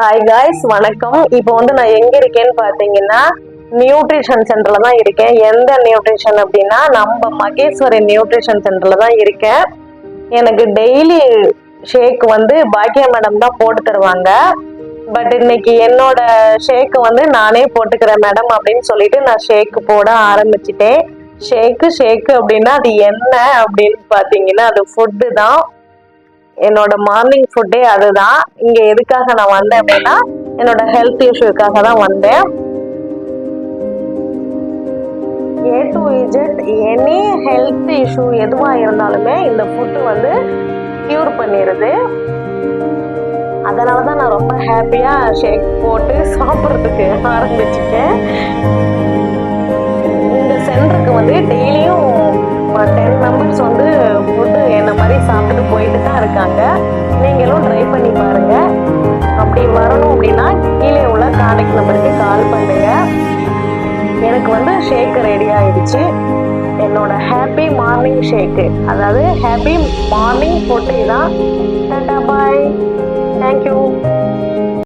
Hi guys, வணக்கம். இப்போ வந்து நான் எங்க இருக்கேன்னு பாத்தீங்கன்னா நியூட்ரிஷன் சென்டர்ல தான் இருக்கேன். எந்த நியூட்ரிஷன் அப்படின்னா நம்ம மகேஸ்வரி நியூட்ரிஷன் சென்டர்ல தான் இருக்கேன். எனக்கு டெய்லி ஷேக் வந்து பாக்கியா மேடம் தான் போட்டு தருவாங்க. பட் இன்னைக்கு என்னோட ஷேக் வந்து நானே போட்டுக்கிறேன் மேடம் அப்படின்னு சொல்லிட்டு நான் ஷேக் போட ஆரம்பிச்சிட்டேன். ஷேக்கு அப்படின்னா அது என்ன அப்படின்னு பாத்தீங்கன்னா அது ஃபுட்டு தான். என்னோட மார்னிங் ஃபுட்டே அதுதான். இங்க எதுக்காக நான் வந்தேன் அப்படின்னா என்னோட ஹெல்த் இஷ்யூக்காக தான் வந்தேன். A to Z any health issue எதுவா இருந்தாலுமே இந்த ஃபுட்டு வந்து கியூர் பண்ணிடுது. அதனாலதான் நான் ரொம்ப ஹாப்பியா ஷேக் போட்டு சாப்பிட்றதுக்கு ஆரம்பிச்சுட்டேன். இந்த சென்டருக்கு வந்து டெய்லியும் 10 மெம்பர்ஸ் வந்து ஃபுட்டு என்ன மாதிரி சாப்பிட்டு போயிட்டு தான் இருக்காங்க. நீங்களும் ட்ரை பண்ணி பாருங்க. அப்படி வரணும் அப்படின்னா கீழே உள்ள கான்டாக்ட் நம்பருக்கு கால் பண்ணுங்க. எனக்கு வந்து ஷேக் ரெடி ஆயிடுச்சு. என்னோட ஹாப்பி மார்னிங் ஷேக்கு, அதாவது ஹாப்பி மார்னிங் ஃபுட்டு தான். டாடா பாய், தேங்க்யூ.